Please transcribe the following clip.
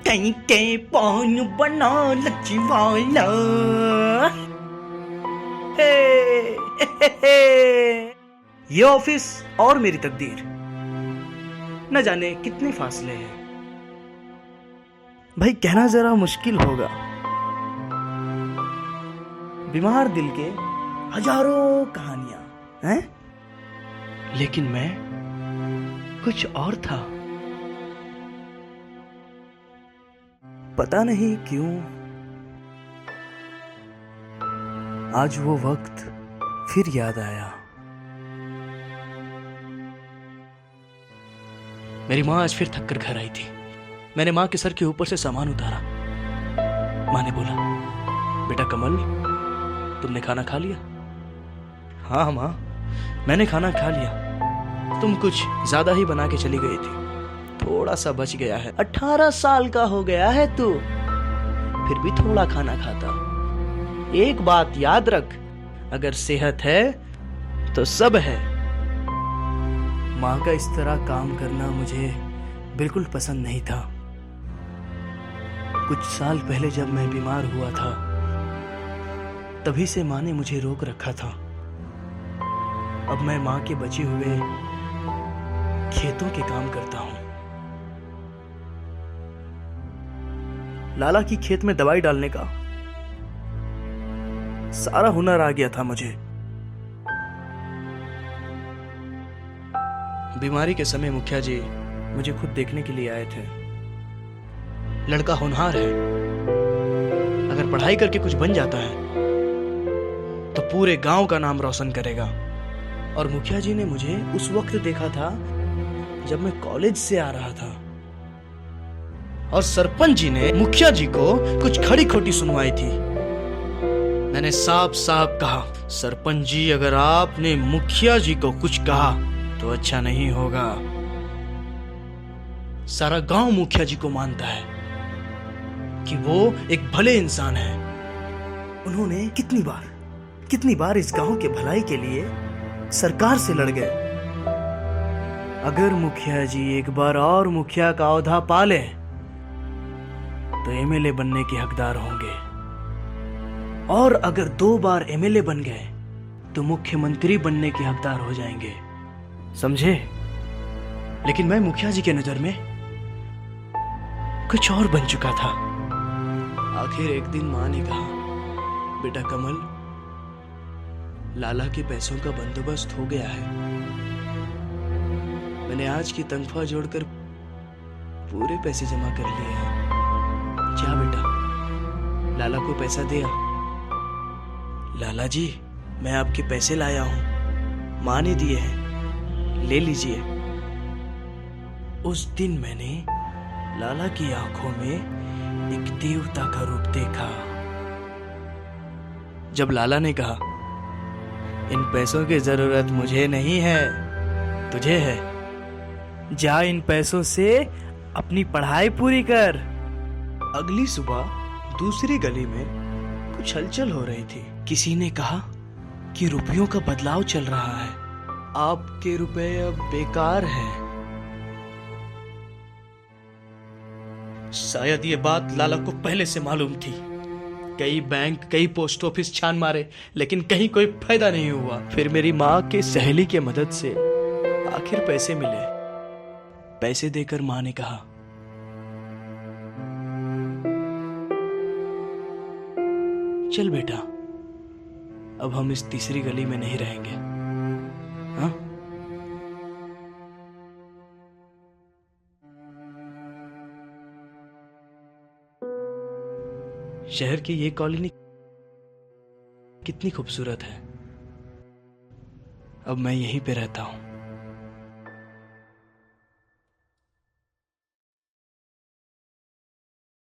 कहीं के पान बना लचवाला। हे, ये ऑफिस और मेरी तकदीर, न जाने कितने फासले हैं। भाई कहना जरा मुश्किल होगा, बीमार दिल के हजारों कहानियां हैं, लेकिन मैं कुछ और था। पता नहीं क्यों आज वो वक्त फिर याद आया। मेरी माँ आज फिर थक कर घर आई थी। मैंने माँ के सर के ऊपर से सामान उतारा। माँ ने बोला, बेटा कमल, तुमने खाना खा लिया? हाँ माँ, मैंने खाना खा लिया। तुम कुछ ज्यादा ही बना के चली गई थी, थोड़ा सा बच गया है। 18 साल का हो गया है तू, फिर भी थोड़ा खाना खाता। एक बात याद रख, अगर सेहत है तो सब है। माँ का इस तरह काम करना मुझे बिल्कुल पसंद नहीं था। कुछ साल पहले जब मैं बीमार हुआ था, तभी से माँ ने मुझे रोक रखा था। अब मैं माँ के बचे हुए खेतों के काम करता हूं। लाला की खेत में दवाई डालने का सारा हुनर आ गया था मुझे। बीमारी के समय मुखिया जी मुझे खुद देखने के लिए आए थे। लड़का होनहार है, अगर पढ़ाई करके कुछ बन जाता है तो पूरे गांव का नाम रोशन करेगा। और मुखिया जी ने मुझे उस वक्त देखा था जब मैं कॉलेज से आ रहा था, और सरपंच जी ने मुखिया जी को कुछ खड़ी खोटी सुनवाई थी। मैंने साफ साफ कहा, सरपंच जी, अगर आपने मुखिया जी को कुछ कहा तो अच्छा नहीं होगा। सारा गांव मुखिया जी को मानता है कि वो एक भले इंसान है। उन्होंने कितनी बार इस गांव के भलाई के लिए सरकार से लड़ गए। अगर मुखिया जी एक बार और मुखिया का ओहदा पा ले तो एमएलए बनने के हकदार होंगे, और अगर 2 बार एमएलए बन गए तो मुख्यमंत्री बनने के हकदार हो जाएंगे, समझे? लेकिन मैं मुखिया जी के नजर में कुछ और बन चुका था। आखिर एक दिन माँ ने कहा, बेटा कमल, लाला के पैसों का बंदोबस्त हो गया है। मैंने आज की तनख्वाह जोड़कर पूरे पैसे जमा कर लिए हैं। जा बेटा, लाला को पैसा दे आ। लाला जी, मैं आपके पैसे लाया हूं, माँ ने दिए हैं, ले लीजिए। उस दिन मैंने लाला की आंखों में एक देवता का रूप देखा। जब लाला ने कहा, इन पैसों की जरूरत मुझे नहीं है, तुझे है, जा इन पैसों से अपनी पढ़ाई पूरी कर। अगली सुबह दूसरी गली में कुछ हलचल हो रही थी। किसी ने कहा कि रुपयों का बदलाव चल रहा है, आपके रुपए अब बेकार हैं। शायद ये बात लाला को पहले से मालूम थी। कई बैंक, कई पोस्ट ऑफिस छान मारे, लेकिन कहीं कोई फायदा नहीं हुआ। फिर मेरी माँ के सहेली के मदद से आखिर पैसे मिले। पैसे देकर माँ ने कहा, चल बेटा, अब हम इस तीसरी गली में नहीं रहेंगे। हाँ? शहर की ये कॉलोनी कितनी खूबसूरत है। अब मैं यहीं पे रहता हूं।